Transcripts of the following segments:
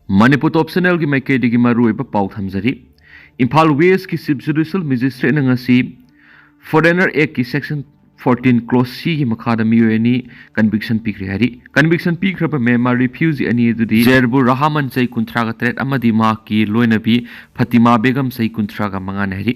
Manipur Top Channel की माइकेदी की मारू इब पाउ थमजरी इम्फाल वेस्ट की चिफ जुडिशियल मजिस्ट्रेट नंगसी फॉरेनर एक्ट की सेक्शन 14 क्लोज सी की मखादा मियोनी कन्विक्शन पीखरे हरी कन्विक्शन पीखरब मेमा रिफ्यूजी अनि दुदी जेरबु रहमान सै कुंथ्रागा ट्रेट अमदी मा की लोइनबी फतिमा बेगम सै कुंथ्रागा मंगान हरी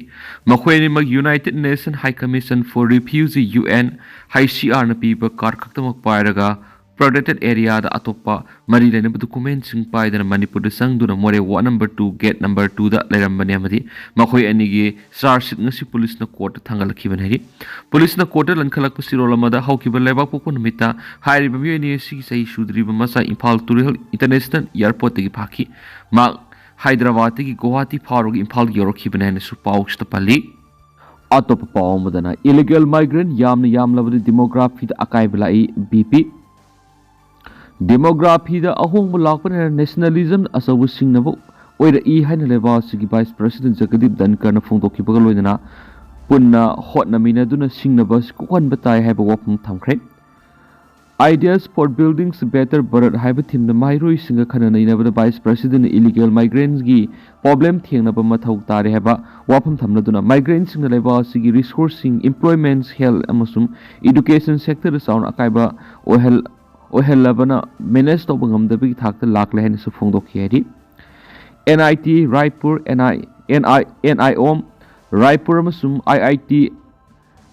मखोयनि मग United Nation High Commission for refugee UNHCR न पीब कार खक्तमक पायरगा प्रोटेक्टेड एरिया दा अतोपा मरी लेनब डॉक्यूमेंट सिंग पाइदन मणिपुर संगदुना मोरे वा नंबर 2 गेट नंबर 2 दा लेरंबने अमदी मखोय अनिगी चार्जशीट ngasi पुलिस न कोर्ट थांगलखिबन हरी पुलिस न कोर्ट लनखलक सिरोल अमदा हौकिब लेबा पोको निमिता हाइरिब मियनि सी सही सुद्रिब मसा इम्फाल टूरिस्ट इंटरनेशनल एयरपोर्ट तगी फाखी मा हैदराबाद तगी गुवाहाटी फारोग इम्फाल योरखिबन हैन सु पाउक्स तपली अतोप पाउ मदना इलीगल माइग्रेंट यामलबदि डेमोग्राफी दा अकाइबलाई बीपी डेमोग्राफी दा अहोंग लापन नेशनलिज्म असब सिंगनब ओइर ई हाइन लेबा सिगी वाइस प्रेसिडेंट जगदीप धनकर न फोंदोखिबग लोइना पुन्ना होटनमिना दुना सिंगनब कुखन बताय हैब वफम थमख्रे ideas for buildings better Bharat हैब थीम द माइरोइ सिंग खननैनब द वाइस प्रेसिडेंट इलीगल माइग्रेंट्स गी प्रॉब्लम थेंगनब मथौ तारे हैब वफम थमनदुना माइग्रेंट्स सिंग लेबा सिगी रिसोर्सिंग एम्प्लॉयमेंट्स हेल्थ अमसुम एजुकेशन सेक्टर साउन अकाइबा ओहेलबना मैनेज तब गमदबी थाकत लाखले हैन फोंदोखि हैरि एनआईटी रायपुर एनआईओम रायपुर अमसुम आईआईटी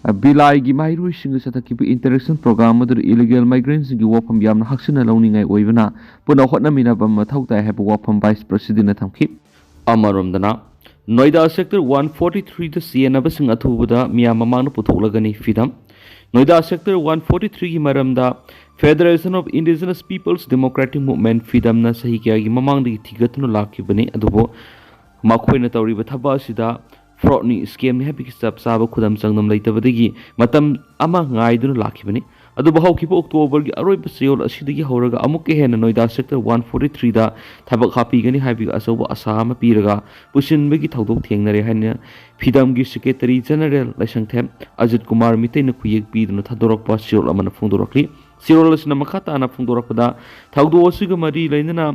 बिलाई की माइरोइ सिंग सतकिब इंटरेक्शन प्रोग्राम मदर इलीगल माइग्रेंट्स की वफम यामना हक्सिना लौनिंगाय ओइबना पुना होटनमिनाब मथौ ताय हैब वफम वाइस प्रेसिडेंट थमखि अमरोमदना नोएडा सेक्टर 143 द सीएनब सिंग अथुबदा मिया ममांग पुथोलगनी फिदम नोएडा सेक्टर 143 की मरमदा federation of indigenous peoples democratic movement freedom न सही क्या की ममांग दी थिगतनु लाखिबने अदुबो मखोइना तौरिबा थबा सिदा फ्रॉडनी स्कैम ने हैबी सब साब खुदम संगम लेतबदगी मतम अमा गाइदुनु लाखिबने अदुबो हौखिबो अक्टोबर की अरोइब सेल असिदगी हौरगा अमुक के हेन नोएडा सेक्टर 143 दा थबक हापीगनी हैबी असौबो आसा अमा पीरगा पुसिनबगी थौदोक थेंगनरे हैन फिदम की सेक्रेटरी जनरल लाइसंथेम अजित कुमार मितेन खुयेक पीदनु थदोरकपा सेल अमन फोंदोरकली सिरोल असना मखा ताना फोंदोरकपदा थौदो असिग मरी लेनना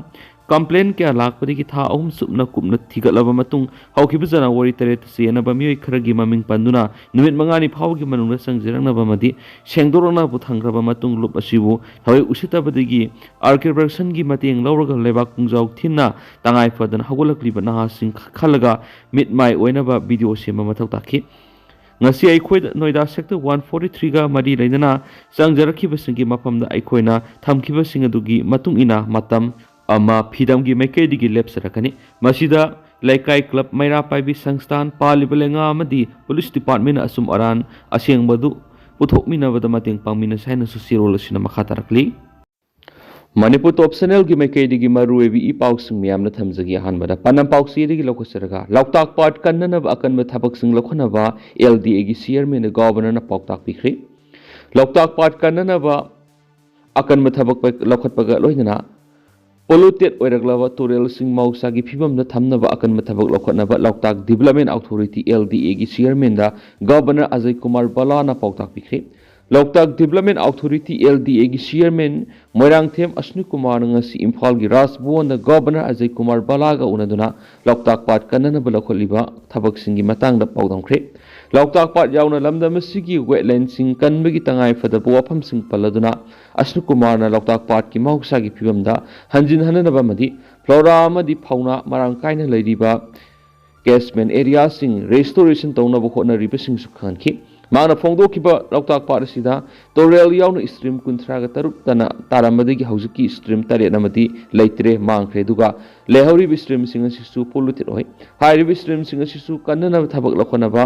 कंप्लेन क्या लाखपदगी था अहुम सुपना कुपना थिगलब मतुंग हौखिब जनवरी 3 सेनब मियोय खरगी ममिंग पंदुना नुमित मंगानी फावगी मनुंग संगजिरंगनब मदि सेंगदोरना पुथंग्रब मतुंग लुप असिबु हवे उसितबदगी आर्किटेक्चर की मतेंग लौरगा लेबाक पुंजाव थिन्ना तंगाय फदन हगोलकलिब नहासिंग खलगा मिटमाय ओइनबा वीडियो सेम मथौ ताखि ngasi aikoi noida sector 143 ga mari leina changjarakiba singi mafamda aikoina thamkiba singadugi matung ina matam ama phidam gi maikedi gi lab sarakani masida laikai club maira paibi sangstan palibelenga amadi police department asum aran asengbadu puthokmina bada mateng pangmina saina susirol sina makha tarakli Manipur top channel की मैकेदी की मरुएबी ई पाउसिंग मियामना थमजगी हानबदा पनम पाउसीदी लौकसरगा लौकताक पार्ट कन्ननब अकनब थबकसिंग लखनबा एलडीए की चेयरमैन गवर्नर पाउताक पिख्री लौकताक पार्ट कन्ननब अकनब थबक लौखतपगा लोइना पोल्यूटेड ओइरगलबा टोरेल सिंग मौसा की फिबम द थमनब अकनब थबक लौखतनब लौकताक डेवलपमेंट अथॉरिटी एलडीए की चेयरमैन दा गवर्नर अजय कुमार बलाना पाउताक पिख्री लौकताक डेवलपमेंट अथॉरिटी एलडीए की चेयरमैन मोइरांगथेम अश्नु कुमार ngasi इम्फाल की राजभवन द गवर्नर अजय कुमार बलागा उनदुना लौकताक पाट कन्ननब लखोलिबा थबक सिंगी मतंग द पाउदंख्रे लौकताक पाट यावना लमदम सिगी वेटलैंड सिंग कनबगी तंगाय फदब वफम सिंग पलदुना अश्नु कुमार न लौकताक पाट की मौसा की फिबम दा हंजिन हननब मदि फ्लोरा मदि फौना मरांग कायना लैरिबा कैशमेंट एरिया सिंग रेस्टोरेशन तौनब होनरिबा सिंग सुखानखि माना फोंदोखिबा लौकताक पाट असिदा टोरेल यावना स्ट्रीम कुंथ्रागा तरुक तना तारामदगी हौजकी स्ट्रीम तरे नमदि लैत्रे मांगख्रे दुगा लेहौरी स्ट्रीम सिंग असिसु पोल्यूटेड होय हाइरिबि स्ट्रीम सिंग असिसु कन्ननब थबक लखनबा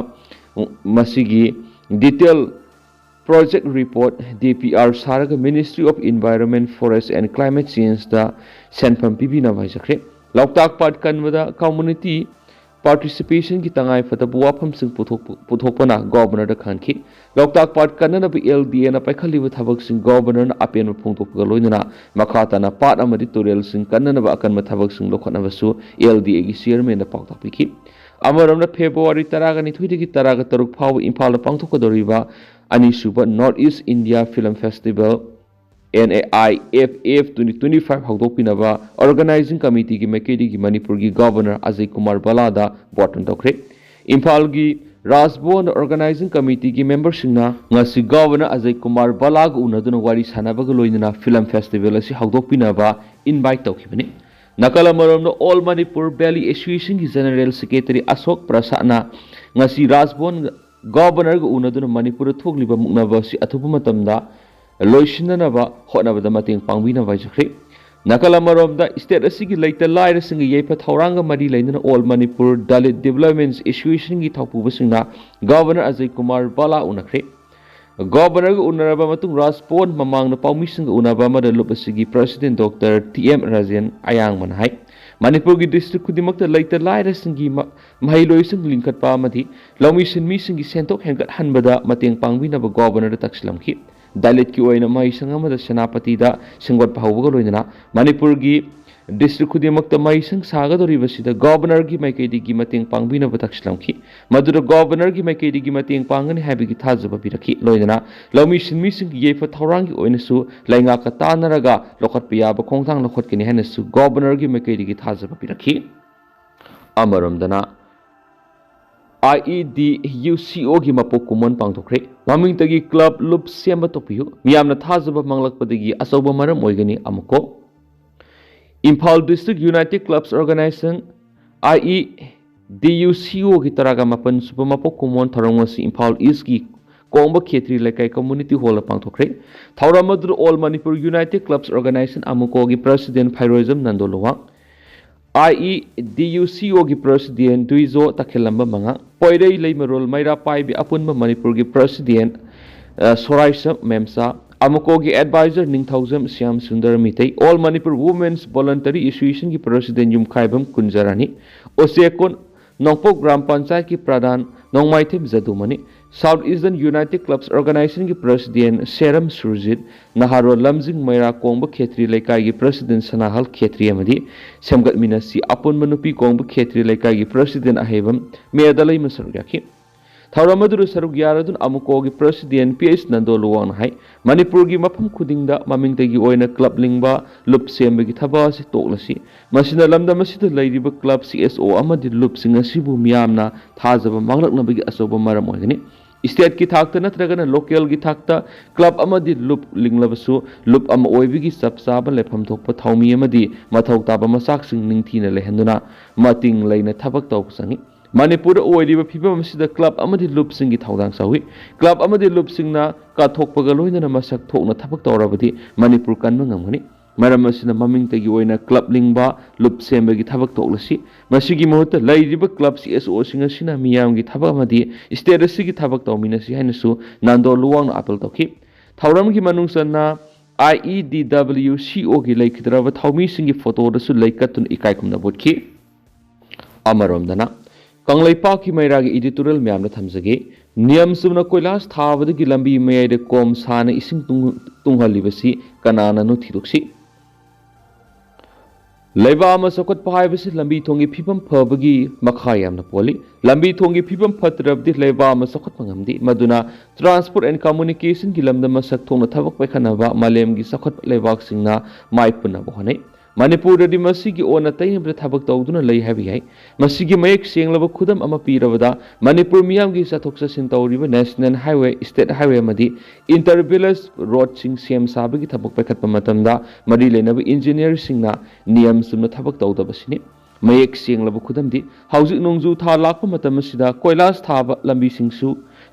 मसिगी डिटेल प्रोजेक्ट रिपोर्ट डीपीआर सारग ministry of environment forest and climate change दा सेंफम पिबिना भाइजख्रे लौकताक पाट कन्वदा कम्युनिटी पार्टिसिपेशन की तंगाय फतब वाफम सिंग पुथोकपना गवर्नर खानखी लौकताक पाट कन्ननब एलडीए न पैखलिब थबक सिंग गवर्नर अपेन फोंदोकगा लोइना मखाताना पाट अमदि टोरेल सिंग कन्ननब अकन थबक सिंग लोखनबसु एलडीए की चेयरमैन पाउतापिखि अमरमना फेब्रुवारी 12 की 13 फाव इम्फाल पांथोकदोरिबा अनिसुबा north east India film festival NAIFF 2025 ꯍꯧꯗꯣꯛꯄꯤꯅꯕ ꯑꯣꯔꯒꯅꯥꯏꯖꯤꯡ ꯀꯃꯤꯇꯤꯒꯤ ꯃꯥꯏꯀꯩꯗꯒꯤ ꯃꯅꯤꯄꯨꯔꯒꯤ ꯒꯚꯔꯅꯔ ꯑꯖय ꯀꯨꯃꯥꯔ ꯕꯂꯥꯗ ꯕꯣꯔꯇꯟ ꯇꯧꯈ꯭ꯔꯦ꯫ ꯏꯝꯐꯥꯜꯒꯤ ꯔꯥꯖꯚवन ꯑꯣꯔꯒꯅꯥꯏꯖꯤꯡ ꯀꯃꯤꯇꯤꯒꯤ ꯃꯦꯝꯕꯔꯁꯤꯡꯅ ꯉꯁꯤ ꯒꯚꯔꯅꯔ ꯑꯖय ꯀꯨꯃꯥꯔ ꯕꯂꯥꯒ ꯎꯅꯗꯨꯅ ꯋꯥꯔꯤ ꯁꯥꯟꯅꯕꯒ ꯂꯣꯏꯅꯅ ꯐꯤꯂꯝ ꯐꯦꯁꯇꯤꯚꯦꯜ ꯑꯁꯤ ꯍꯧꯗꯣꯛꯄꯤꯅꯕ ꯏꯟꯚꯥꯏꯠ ꯇꯧꯈꯤꯕꯅꯤ꯫ ꯅꯥꯀꯜ ꯑꯃꯔꯣꯝꯗ ꯑꯣꯜ ꯃꯅꯤꯄꯨꯔ ꯚꯦꯂꯤ ꯑꯦꯁꯣꯁꯤꯌꯦꯁꯟꯒꯤ ꯖꯦꯅꯔꯦꯜ ꯁꯦꯀ꯭ꯔꯦꯇꯔꯤ ꯑꯁꯣꯛ ꯄ꯭ꯔꯁꯥꯗꯅ ꯉꯁꯤ ꯔꯥꯖꯚवन ꯒꯚꯔꯅꯔꯒ ꯎꯅꯗꯨꯅ ꯃꯅꯤꯄꯨꯔꯗ ꯊꯣꯛꯂꯤꯕ ꯃꯨꯛꯅꯕ ꯑꯁꯤ ꯑꯊꯨꯕ ꯃꯇꯝꯗ ꯂꯣꯏꯁꯤꯟꯅꯅꯕ ꯍꯣꯠꯅꯕꯗ ꯃꯇꯦꯡ ꯄꯥꯡꯕꯤꯅꯕ ꯍꯥꯏꯖꯈ꯭ꯔꯦ꯫ ꯅꯥꯀꯜ ꯑꯃꯔꯣꯝꯗ ꯁ꯭ꯇꯦꯠ ꯑꯁꯤꯒꯤ ꯂꯩꯇ ꯂꯥꯏꯔꯁꯤꯡꯒꯤ ꯌꯩꯐ ꯊꯧꯔꯥꯡꯒ ꯃꯔꯤ ꯂꯩꯅꯅ ꯑꯣꯜ ꯃꯅꯤꯄꯨꯔ ꯗꯂꯤꯠ ꯗꯤꯕꯦꯂꯞꯃꯦꯟꯠ ꯑꯦꯁꯣꯁꯤꯌꯦꯁꯟꯒꯤ ꯊꯧꯄꯨꯕꯁꯤꯡꯅ ꯒꯚꯔꯅꯔ ꯑꯖय ꯀꯨꯃꯥꯔ ꯕꯂꯥ ꯎꯅꯈ꯭ꯔꯦ꯫ ꯒꯚꯔꯅꯔꯒ ꯎꯅꯔꯕ ꯃꯇꯨꯡ ꯔꯥꯖꯚवन ꯃꯃꯥꯡꯗ ꯄꯥꯎꯃꯤꯁꯤꯡꯒ ꯎꯅꯕ ꯑꯃꯗ ꯂꯨꯞ ꯑꯁꯤꯒꯤ ꯄ꯭ꯔꯁꯤꯗꯦꯟꯠ ꯗꯣꯛꯇꯔ ꯇꯤ.ꯑꯦꯝ. ꯔꯥꯖꯦꯟ ꯑꯌꯥꯡꯕꯅ ꯍꯥꯏ ꯃꯅꯤꯄꯨꯔꯒꯤ ꯗꯤꯁꯇ꯭ꯔꯤꯛ ꯈꯨꯗꯤꯡꯃꯛꯇ ꯂꯩꯇ ꯂꯥꯏꯔꯁꯤꯡꯒꯤ ꯃꯍꯩꯂꯣꯏꯁꯪ ꯂꯤꯡꯈꯠꯄ ꯑꯃꯗꯤ ꯂꯧꯃꯤ ꯁꯤꯟꯃꯤꯁꯤꯡꯒꯤ ꯁꯦꯟꯊꯣꯛ ꯍꯦꯟꯒꯠꯍꯟꯕꯗ ꯃꯇꯦꯡ ꯄꯥꯡꯕꯤꯅꯕ ꯒꯚꯔꯅꯔꯗ ꯇꯛꯁꯤꯜꯂꯝꯈꯤ꯫ ꯗꯂꯤꯠꯀꯤ ꯑꯣꯏꯅ ꯃꯍꯩꯁꯪ ꯑꯃꯗ ꯁꯦꯅꯥꯄꯇꯤꯗ ꯁꯦꯝꯒꯠꯄ ꯍꯧꯕꯒ ꯂꯣꯏꯅꯅ ꯃꯅꯤꯄꯨꯔꯒꯤ ꯗꯤꯁꯇ꯭ꯔꯤꯛ ꯈꯨꯗꯤꯡꯃꯛꯇ ꯃꯍꯩꯁꯪ ꯁꯥꯒꯗꯧꯔꯤꯕꯁꯤꯗ ꯒꯚꯔꯅꯔꯒꯤ ꯃꯥꯏꯀꯩꯗꯒꯤ ꯃꯇꯦꯡ ꯄꯥꯡꯕꯤꯅꯕ ꯇꯛꯁꯤꯜꯂꯝꯈꯤ꯫ ꯃꯗꯨꯗ ꯒꯚꯔꯅꯔꯒꯤ ꯃꯥꯏꯀꯩꯗꯒꯤ ꯃꯇꯦꯡ ꯄꯥꯡꯒꯅꯤ ꯍꯥꯏꯕꯒꯤ ꯊꯥꯖꯕ ꯄꯤꯔꯛꯈꯤ꯫ ꯂꯣꯏꯅꯅ ꯂꯧꯃꯤ ꯁꯤꯟꯃꯤꯁꯤꯡꯒꯤ ꯌꯩꯐ ꯊꯧꯔꯥꯡꯒꯤ ꯑꯣꯏꯅꯁꯨ ꯂꯩꯉꯥꯛꯀ ꯇꯥꯟꯅꯔꯒ ꯂꯧꯈꯠꯄ ꯌꯥꯕ ꯈꯣꯡꯊꯥꯡ ꯂꯧꯈꯠꯀꯅꯤ ꯍꯥꯏꯅꯁꯨ ꯒꯚꯔꯅꯔꯒꯤ ꯃꯥꯏꯀꯩꯗꯒꯤ ꯊꯥꯖꯕ ꯄꯤꯔꯛꯈꯤ꯫ ꯑꯃꯔꯣꯝꯗꯅ IEDUCOꯒꯤ ꯃꯄꯣꯛ ꯀꯨꯝꯑꯣꯟ ꯄꯥꯡꯊꯣꯛꯈ꯭ꯔꯦ꯫ ꯃꯃꯤꯡꯇꯒꯤ ꯀ꯭ꯂꯕ ꯂꯨꯞ ꯁꯦꯝꯕ ꯇꯣꯛꯄꯤꯌꯨ ꯃꯤꯌꯥꯝꯅ ꯊꯥꯖꯕ ꯃꯥꯡꯂꯛꯄꯗꯒꯤ ꯑꯆꯧꯕ ꯃꯔꯝ ꯑꯣꯏꯒꯅꯤ ꯑꯃꯨꯛꯀꯣ Imphal district United clubs organisation IEDUCOꯒꯤ 19 ꯁꯨꯕ ꯃꯄꯣꯛ ꯀꯨꯝꯑꯣꯟ ꯊꯧꯔꯝ ꯑꯁꯤ ꯏꯝꯐꯥꯜ ꯏꯁꯀꯤ ꯀꯣꯡꯕ ꯈꯦꯇ꯭ꯔꯤ ꯂꯩꯀꯥꯏ ꯀꯝꯃꯨꯅꯤꯇꯤ ꯍꯣꯜꯗ ꯄꯥꯡꯊꯣꯛꯈ꯭ꯔꯦ꯫ ꯊꯧꯔꯝ ꯑꯗꯨꯗ all Manipur united clubs organization ꯑꯃꯨꯀꯣꯒꯤ ꯄ꯭ꯔꯁꯤꯗꯦꯟꯠ ꯐꯥꯏꯔꯣꯏꯖꯝ ꯅꯟꯗꯣꯂꯨꯋꯥꯡ, IEDUCOꯒꯤ ꯄ꯭ꯔꯁꯤꯗꯦꯟꯠ ꯗꯨꯏꯖꯣ ꯇꯈꯦꯜꯂꯝꯕ ꯃꯉꯥ, ꯄꯣꯏꯔꯩ ꯂꯩꯃꯔꯣꯜ ꯃꯩꯔꯥ ꯄꯥꯏꯕꯤ ꯑꯄꯨꯟꯕ ꯃꯅꯤꯄꯨꯔꯒꯤ ꯄ꯭ꯔꯁꯤꯗꯦꯟꯠ ꯁꯣꯔꯥꯏꯁꯝ ꯃꯦꯝꯁꯥ, ꯑꯃꯨꯀꯣꯒꯤ adviser Ningthoujam Shyam Sundar Meetei, all Manipur women's voluntary ꯑꯦꯁꯣꯁꯤꯌꯦꯁꯟꯒꯤ ꯄ꯭ꯔꯁꯤꯗꯦꯟꯠ ꯌꯨꯝꯈꯥꯏꯕꯝ ꯀꯨꯟꯖꯔꯥꯅꯤ, ꯎꯆꯦꯛꯀꯣꯟ ꯅꯣꯡꯄꯣꯛ ꯒ꯭ꯔꯥꯝ ꯄꯟꯆꯥꯌꯠꯀꯤ Pradhan Nongmaithem Jadumani, south eastern united clubs ꯑꯣꯔꯒꯅꯥꯏꯖꯦꯁꯟꯒꯤ ꯄ꯭ꯔꯁꯤꯗꯦꯟꯠ ꯁꯦꯔꯝ ꯁꯨꯔꯖꯤꯠ, ꯅꯍꯥꯔꯣꯜ ꯂꯝꯖꯤꯡ ꯃꯩꯔꯥ ꯀꯣꯡꯕ ꯈꯦꯇ꯭ꯔꯤ ꯂꯩꯀꯥꯏꯒꯤ ꯄ꯭ꯔꯁꯤꯗꯦꯟꯠ ꯁꯅꯥꯍꯜ ꯈꯦꯇ꯭ꯔꯤ ꯑꯃꯗꯤ ꯁꯦꯝꯒꯠꯃꯤꯟꯅꯁꯤ ꯑꯄꯨꯟꯕ ꯅꯨꯄꯤ ꯀꯣꯡꯕ ꯈꯦꯇ꯭ꯔꯤ ꯂꯩꯀꯥꯏꯒꯤ ꯄ꯭ꯔꯁꯤꯗꯦꯟꯠ ꯑꯍꯩꯕꯝ ꯃꯦꯗꯂꯩꯃ ꯁꯔꯨꯛ ꯌꯥꯈꯤ꯫ ꯊꯧꯔꯝ ꯑꯗꯨꯗ ꯁꯔꯨꯛ ꯌꯥꯔꯗꯨꯅ ꯑꯃꯨꯀꯣꯒꯤ ꯄ꯭ꯔꯁꯤꯗꯦꯟꯠ ꯄꯤ.ꯑꯩꯆ. ꯅꯟꯗꯣꯂꯨꯋꯥꯡꯅ ꯍꯥꯏ ꯃꯅꯤꯄꯨꯔꯒꯤ ꯃꯐꯝ ꯈꯨꯗꯤꯡꯗ ꯃꯃꯤꯡꯇꯒꯤ ꯑꯣꯏꯅ ꯀ꯭ꯂꯕ ꯂꯤꯡꯕ ꯂꯨꯞ ꯁꯦꯝꯕꯒꯤ ꯊꯕꯛ ꯑꯁꯤ ꯇꯣꯛꯂꯁꯤ, ꯃꯁꯤꯅ ꯂꯝꯗꯝ ꯑꯁꯤꯗ ꯂꯩꯔꯤꯕ ꯀ꯭ꯂꯕ CSO ꯑꯃꯗꯤ ꯂꯨꯞꯁꯤꯡ ꯑꯁꯤꯕꯨ ꯃꯤꯌꯥꯝꯅ ꯊꯥꯖꯕ ꯃꯥꯡꯂꯛꯅꯕꯒꯤ ꯑꯆꯧꯕ ꯃꯔꯝ ꯑꯣꯏꯒꯅꯤ꯫ ꯁ꯭ꯇꯦꯠꯀꯤ ꯊꯥꯛꯇ ꯅꯠꯇ꯭ꯔꯒꯅ ꯂꯣꯀꯦꯜꯒꯤ ꯊꯥꯛꯇ ꯀ꯭ꯂꯕ ꯑꯃꯗꯤ ꯂꯨꯞ ꯂꯤꯡꯂꯕꯁꯨ ꯂꯨꯞ ꯑꯃ ꯑꯣꯏꯕꯒꯤ ꯆꯞ ꯆꯥꯕ ꯂꯩꯐꯝ ꯊꯣꯛꯄ ꯊꯧꯃꯤ ꯑꯃꯗꯤ ꯃꯊꯧ ꯇꯥꯕ ꯃꯆꯥꯛꯁꯤꯡ ꯅꯤꯡꯊꯤꯅ ꯂꯩꯍꯟꯗꯨꯅ ꯃꯇꯤꯡ ꯂꯩꯅ ꯊꯕꯛ ꯇꯧꯕ ꯆꯪꯏ꯫ ꯃꯅꯤꯄꯨꯔꯗ ꯑꯣꯏꯔꯤꯕ ꯐꯤꯚꯝ ꯑꯁꯤꯗ ꯀ꯭ꯂꯕ ꯑꯃꯗꯤ ꯂꯨꯞꯁꯤꯡꯒꯤ ꯊꯧꯗꯥꯡ ꯆꯥꯎꯏ꯫ ꯀ꯭ꯂꯕ ꯑꯃꯗꯤ ꯂꯨꯞꯁꯤꯡꯅ ꯀꯠꯊꯣꯛꯄꯒ ꯂꯣꯏꯅꯅ ꯃꯁꯛ ꯊꯣꯛꯅ ꯊꯕꯛ ꯇꯧꯔꯕꯗꯤ ꯃꯅꯤꯄꯨꯔ ꯀꯟꯕ ꯉꯝꯒꯅꯤ꯫ ꯃꯔꯝ ꯑꯁꯤꯅ ꯃꯃꯤꯡꯇꯒꯤ ꯑꯣꯏꯅ ꯀ꯭ꯂꯕ ꯂꯤꯡꯕ ꯂꯨꯞ ꯁꯦꯝꯕꯒꯤ ꯊꯕꯛ ꯇꯣꯛꯂꯁꯤ, ꯃꯁꯤꯒꯤ ꯃꯍꯨꯠꯇ ꯂꯩꯔꯤꯕ ꯀ꯭ꯂꯕ CSOꯁꯤꯡ ꯑꯁꯤꯅ ꯃꯤꯌꯥꯝꯒꯤ ꯊꯕꯛ ꯑꯃꯗꯤ ꯁ꯭ꯇꯦꯠ ꯑꯁꯤꯒꯤꯊꯕꯛ ꯇꯧꯃꯤꯟꯅꯁꯤ ꯍꯥꯏꯅꯁꯨ ꯅꯟꯗꯣꯂꯨꯋꯥꯡꯅ ꯑꯥꯄꯤꯜ ꯇꯧꯈꯤ꯫ ꯊꯧꯔꯝꯒꯤ ꯃꯅꯨꯡ ꯆꯟꯅ IEDWCOꯒꯤ ꯂꯩꯈꯤꯗ꯭ꯔꯕ ꯊꯧꯃꯤꯁꯤꯡꯒꯤ ꯐꯣꯇꯣꯗꯁꯨ ꯂꯩ ꯀꯠꯇꯨꯅ ꯏꯀꯥꯏ ꯈꯨꯝꯅꯕ ꯎꯠꯈꯤ꯫ ꯑꯃꯔꯣꯝꯗꯅ ꯀꯪꯂꯩꯄꯥꯛꯀꯤ ꯃꯩꯔꯥꯒꯤ ꯏꯗꯤꯇꯣꯔꯤꯌꯦꯜ ꯃꯌꯥꯝꯗ ꯊꯝꯖꯒꯦ꯫ ꯅꯤꯌꯝ ꯆꯨꯝꯅ ꯀꯣꯏꯂꯥꯁ ꯊꯥꯕꯗꯒꯤ ꯂꯝꯕꯤ ꯃꯌꯥꯏꯗ ꯀꯣꯝ ꯁꯥꯅ ꯏꯁꯤꯡ ꯇꯨꯡꯍꯜꯂꯤꯕꯁꯤ ꯀꯅꯥꯅꯅꯣ ꯊꯤꯗꯣꯛꯁꯤ꯫ ꯂꯩꯕꯥꯛ ꯑꯃ ꯆꯥꯎꯈꯠꯄ ꯍꯥꯏꯕꯁꯤ ꯂꯝꯕꯤ ꯊꯣꯡꯒꯤ ꯐꯤꯕꯝ ꯐꯕꯒꯤ ꯃꯈꯥ ꯌꯥꯝꯅ ꯄꯣꯜꯂꯤ꯫ ꯂꯝꯕꯤ ꯊꯣꯡꯒꯤ ꯐꯤꯕꯝ ꯐꯠꯇ꯭ꯔꯕꯗꯤ ꯂꯩꯕꯥꯛ ꯑꯃ ꯆꯥꯎꯈꯠꯄ ꯉꯝꯗꯦ꯫ ꯃꯗꯨꯅ ꯇ꯭ꯔꯥꯟꯁꯄꯣꯔꯠ ꯑꯦꯟड ꯀꯝꯃꯨꯅꯤꯀꯦꯁꯟꯒꯤ ꯂꯝꯗ ꯃꯁꯛ ꯊꯣꯛꯅ ꯊꯕꯛ ꯄꯥꯏꯈꯠꯅꯕ ꯃꯥꯂꯦꯝꯒꯤ ꯆꯥꯎꯈꯠꯄ ꯂꯩꯕꯥꯛꯁꯤꯡꯅ ꯃꯥꯏ ꯄꯨꯅꯕ ꯍꯣꯠꯅꯩ꯫ ꯃꯅꯤꯄꯨꯔꯗꯗꯤ ꯃꯁꯤꯒꯤ ꯑꯣꯟꯅ ꯇꯩꯅꯕꯗ ꯊꯕꯛ ꯇꯧꯗꯨꯅ ꯂꯩ ꯍꯥꯏꯕ ꯌꯥꯏ꯫ ꯃꯁꯤꯒꯤ ꯃꯌꯦꯛ ꯁꯦꯡꯂꯕ ꯈꯨꯗꯝ ꯑꯃ ꯄꯤꯔꯕꯗ ꯃꯅꯤꯄꯨꯔ ꯃꯤꯌꯥꯝꯒꯤ ꯆꯠꯊꯣꯛ ꯆꯠꯁꯤꯟ ꯇꯧꯔꯤꯕ ꯅꯦꯁꯅꯦꯜ ꯍꯥꯏꯋꯦ, ꯁ꯭ꯇꯦꯠ ꯍꯥꯏꯋꯦ ꯑꯃꯗꯤ ꯏꯟꯇꯔ ꯚꯤꯂꯦꯖ ꯔꯣꯗꯁꯤꯡ ꯁꯦꯝ ꯁꯥꯕꯒꯤ ꯊꯕꯛ ꯄꯥꯏꯈꯠꯄ ꯃꯇꯝꯗ ꯃꯔꯤ ꯂꯩꯅꯕ ꯏꯟꯖꯤꯅꯤꯌꯔꯁꯤꯡꯅ ꯅꯤꯌꯝ ꯆꯨꯝꯅ ꯊꯕꯛ ꯇꯧꯗꯕꯁꯤꯅꯤ꯫ ꯃꯌꯦꯛ ꯁꯦꯡꯂꯕ ꯈꯨꯗꯝꯗꯤ ꯍꯧꯖꯤꯛ ꯅꯣꯡꯖꯨ ꯊꯥ ꯂꯥꯛꯄ ꯃꯇꯝ ꯑꯁꯤꯗ ꯀꯣꯏꯂꯥꯁ ꯊꯥꯕ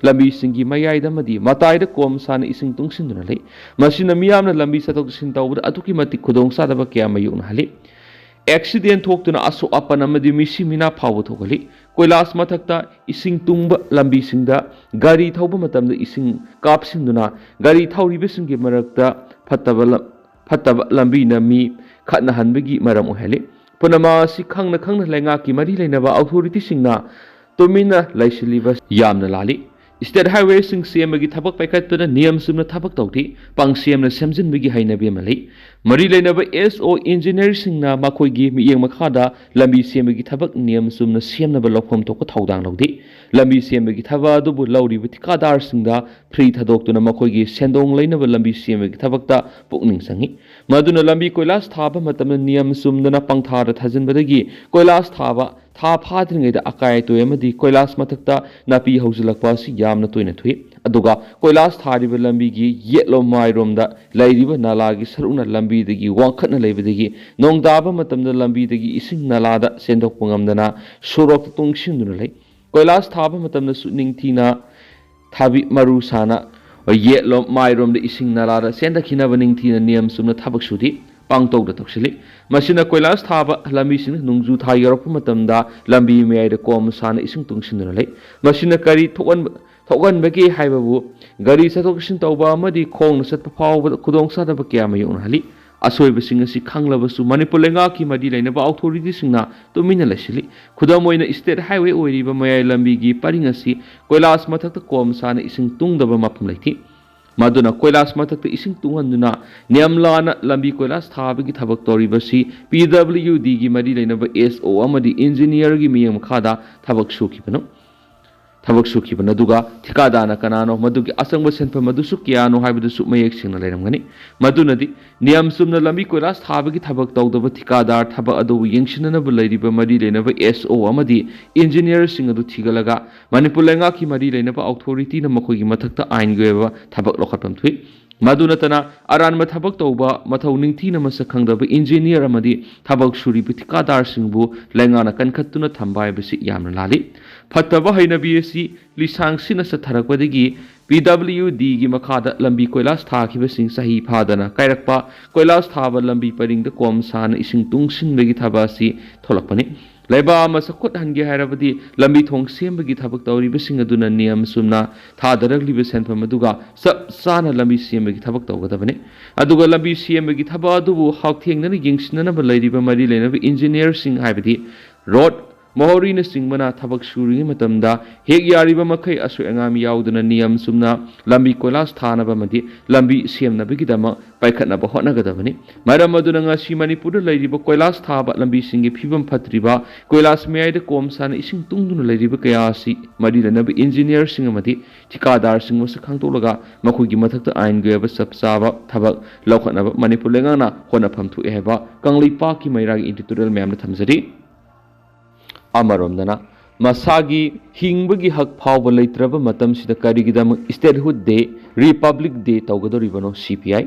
ꯂꯝꯕꯤꯁꯤꯡꯒꯤ ꯃꯌꯥꯏꯗ ꯑꯃꯗꯤ ꯃꯇꯥꯏꯗ ꯀꯣꯝ ꯁꯥꯅ ꯏꯁꯤꯡ ꯇꯨꯡꯁꯤꯟꯗꯨꯅ ꯂꯩ꯫ ꯃꯁꯤꯅ ꯃꯤꯌꯥꯝꯅ ꯂꯝꯕꯤ ꯆꯠꯊꯣꯛ ꯆꯠꯁꯤꯟ ꯇꯧꯕꯗ ꯑꯗꯨꯛꯀꯤ ꯃꯇꯤꯛ ꯈꯨꯗꯣꯡꯆꯥꯗꯕ ꯀꯌꯥ ꯃꯥꯌꯣꯛꯅꯍꯜꯂꯤ꯫ ꯑꯦꯛꯁꯤꯗꯦꯟꯠ ꯊꯣꯛꯇꯨꯅ ꯑꯁꯣꯛ ꯑꯄꯟ ꯑꯃꯗꯤ ꯃꯤꯁꯤ ꯃꯤꯅꯥ ꯐꯥꯎꯕ ꯊꯣꯛꯍꯜꯂꯤ꯫ ꯀꯣꯏꯂꯥꯁ ꯃꯊꯛꯇ ꯏꯁꯤꯡ ꯇꯨꯡꯕ ꯂꯝꯕꯤꯁꯤꯡꯗ ꯒꯥꯔꯤ ꯊꯧꯕ ꯃꯇꯝꯗ ꯏꯁꯤꯡ ꯀꯥꯞꯁꯤꯟꯗꯨꯅ ꯒꯥꯔꯤ ꯊꯧꯔꯤꯕꯁꯤꯡꯒꯤ ꯃꯔꯛꯇ ꯐꯠꯇꯕ ꯂꯝꯕꯤꯅ ꯃꯤ ꯈꯠꯅꯍꯟꯕꯒꯤ ꯃꯔꯝ ꯑꯣꯏꯍꯜꯂꯤ꯫ ꯄꯨꯝꯅꯃꯛ ꯑꯁꯤ ꯈꯪꯅ ꯈꯪꯅ ꯂꯩꯉꯥꯛꯀꯤ ꯃꯔꯤ ꯂꯩꯅꯕ ꯑꯣꯊꯣꯔꯤꯇꯤꯁꯤꯡꯅ ꯇꯨꯃꯤꯟꯅ ꯂꯩꯁꯤꯜꯂꯤꯕ ꯌꯥꯝꯅ ꯂꯥꯜꯂꯤ꯫ ꯁ꯭ꯇꯦꯠ ꯍꯥꯏꯋꯦꯁꯤꯡ ꯁꯦꯝꯕꯒꯤ ꯊꯕꯛ ꯄꯥꯏꯈꯠꯄꯗ ꯅꯤꯌꯝ ꯆꯨꯝꯅ ꯊꯕꯛ ꯇꯧꯗꯦ, ꯄꯪꯁꯦꯝꯅ ꯁꯦꯝꯖꯤꯟꯕꯒꯤ ꯍꯩꯅꯕꯤ ꯑꯃ ꯂꯩ꯫ ꯃꯔꯤ ꯂꯩꯅꯕ SO ꯏꯟꯖꯤꯅꯤꯌꯔꯁꯤꯡꯅ ꯃꯈꯣꯏꯒꯤ ꯃꯤꯠꯌꯦꯡ ꯃꯈꯥꯗ ꯂꯝꯕꯤ ꯁꯦꯝꯕꯒꯤ ꯊꯕꯛ ꯅꯤꯌꯝ ꯆꯨꯝꯅ ꯁꯦꯝꯅꯕ ꯂꯧꯐꯝ ꯊꯣꯛꯄ ꯊꯧꯗꯥꯡ ꯂꯧꯗꯦ꯫ lambi sembagi thaba adubu lauriba thikadarsingda free thadokuna makhoi sendong lainaba lambi sembagi thabakta pukning sangi maduna lambi koilas thaba matamna niyam sumdana pangthara thajinbadagi koilas thaba tha phadringaida akai to emadi koilas mathakta napi hausilakpa si yamna toina thui aduga koilas thariba lambi gi yetlo mairomda lairiba nalagi saruna lambi dagi wangkhatna leibadagi nongdaba matamda lambi dagi ising nalada sendok pangamdana surok tungsinduna lei koilas thaba matamda suningthina thabi maru sana yetlo mairomda ising nalada sendakhinaba ningthina niyam sumna thabak sudi pangtog da toksili masina koilas thaba lambi sin nungju tha yorop matamda lambi meyai da kom sana ising tungsinduna lei masina kari thokan bagi haibabu gari satoksin tawba amadi khong satpa phawba khudong sadaba kya mayong hali asoi basing asi khanglabasu manipur lenga ki madi lainaba authority singna tumina lasili khudamoina state highway oiriba mayai lambi gi paring asi koilas mathakta kom sana ising tungdaba mapum laithi maduna koilas mathakta ising tunghanduna niamlana lambi koilas thabagi thabak toribasi PWD gi madi lainaba SO amadi engineer gi miyam khada thabak sukibano thabak sukibana duga thikadana kanano madugi asangba senpa madusu kiyano haibudusu mayek singna leiramgani madunadi niyam sumna lambi koilas thabagi thabak tawdaba thikadar thaba adu yengsinana bu leiriba madi leinaba SO amadi engineer sing adu thigalaga manipur lenga ki madi leinaba authority na makhoi gi mathakta ain goeba thabak lokhatpam thui madunatana aranma thabak tawba mathau ningthina masakhangdaba engineer amadi thabak suri thikadar singbu lengana kankhattuna thambai bisi yamna lali fattaba hainabi asi lisang sina satharakwadagi PWD gi makhada lambi koilas thakiba sing sahi phadana kairakpa koilas thaba lambi paringda kom sana ising tungsinbagi thabasi tholakpani laiba ama sakut hange hairabadi lambi thong sembagi thabak tawriba sing aduna niyam sumna thadarakliba senpham aduga sab sana lambi sembagi thabak tawgadabane aduga lambi sembagi thaba adubu hawthengnana yengsinana ba lairiba mari leinaba engineer sing haibadi road Moreh singmana thabak suri matamda hek yariba makai asu angami yauduna niyam sumna lambi koilas thanaba madi lambi semnabagi dama paikhatnaba hotnagadabani maram aduna ngasi manipur lairiba koilas thaba lambi singi phibam phatriba koilas meyaida komsana ising tungduna lairiba kaya si madi lanaba engineer sing amadi thikadar sing masa khangtolaga makhugi mathakta ain goeba sapsaba thabak laukhatnaba manipur lengana honafam thu ehba kanglipa ki mairagi editorial memna thamjari Amaromdana masagi hingbagi hak phawba leitraba matam sida karigidam statehood day republic day tawgadoribano CPI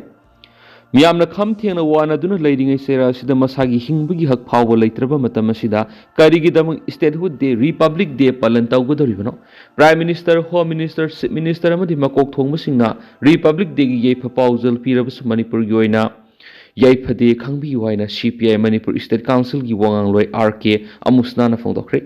miyamna kham thengna wana duna leiringai sera sida masagi hingbagi hak phawba leitraba matam sida karigidam statehood day republic day palan tawgadoribano prime minister home minister chief minister amadi makok thongba singna republic day gi yefa pawjal pirabasu manipur gi oina yaifade khangbi waina CPI Manipur State Council gi wangang loi RK amusna na Phagatkhre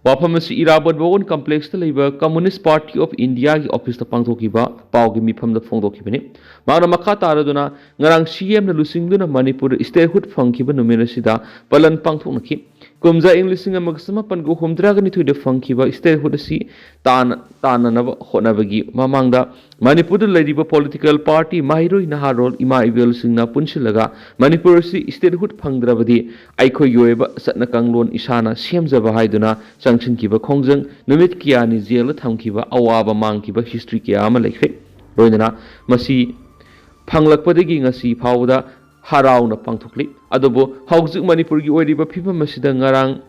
wafam si irabot bawon complex ta leiba Communist Party of India gi office ta pangthokiba pawgi mifam da phongdokhibani magna makha taraduna ngarang CM na lusingduna Manipur statehood phangkiba numena sida palan pangthoknaki kumja inglising amagsama pango humdragani thuide phangkiba statehood si tanana honabagi mamangda Manipur leriba political party mahiroi naharol ima ibel singna punsilaga Manipur si statehood phangdrabadi aikhoi yoeba satna kanglon isana semjaba haiduna sanction kiba khongjang numit kiani jela thamkiba awaba mangkiba history kya ama lekhre roinana masi phanglakpadagi ngasi phawda harauna pangthokli adobo haujuk Manipur gi oiriba phibam masida ngarang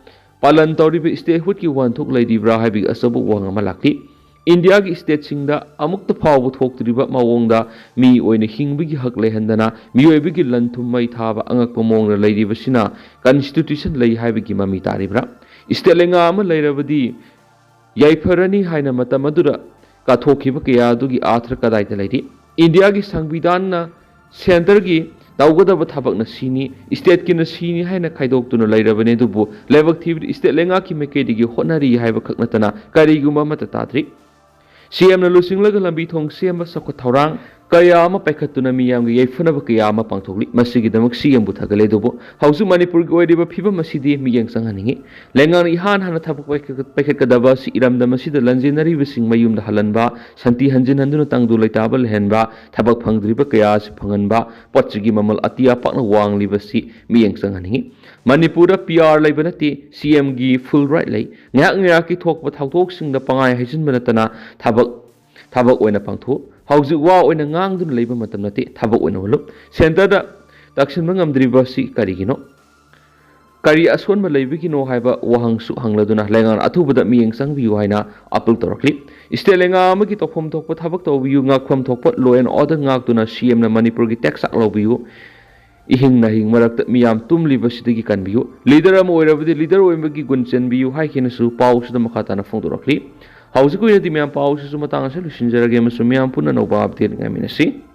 palan tawriba statehood ki wanthok leiribra haibi asabu wangama lakti India ki state singda amukta phawbu thoktriba mawongda mi oina hingbigi hak lehandana miyoibigi lanthum mai thaba angakpa mongna leiriba sina constitution lei haibigi mami taribra state lenga ama leirabadi yaipharani haina matamadura ka thokhiba kaya dugi athra kadaita leiri India ki संविधान na center gi tawgadaba thabak na sini state ki na sini haina khaidoktuna leirabane dubu lebak thibri state lenga ki mekedi gi honari haiba khaknatana kariguma mata tatri CM na lusinglaga lambi thong CM sakwa thorang kaya ama paikhatuna miyamgi yaifunaba kaya ama pangthokli masigidamak CM bu thagale dubu hausu manipur gi oidiba phibam masidi miyeng sanghaningi lengang ihan hana thabak paikhatkadaba si iramda masida lanjinari bising mayumda halanba santi hanjin handuna tangdu laitaba lehenba thabak phangdriba kaya si phanganba potchigi mamal atia pakna wangliba si miyeng sanghaningi manipura PR laibanati CM gi full right lai ngak ki thokba thawthok singda pangai haisin banatana thabak oina pangtho hauju wa oina ngang dun leiba matam nate thabak oina wolup center da dakshin mangam driba si karigino kari ason ma leibigino haiba wahang su hangladuna lengan athubada miyeng sangbiu haina apul torakli istelenga amagi tokphom thokpa thabak tawbiu ngakphom thokpa law and order ngakduna CM na manipur gi tax aklobiu ihing na hing marak miyam tumli basidagi kanbiu leader am oirabadi leader oimagi gunchen biu hai kinasu pau su da makata na phongdorakli hauju ko yadi miyam pau su matang sa lusinjarage masu miyam punna no ba update ngaminasi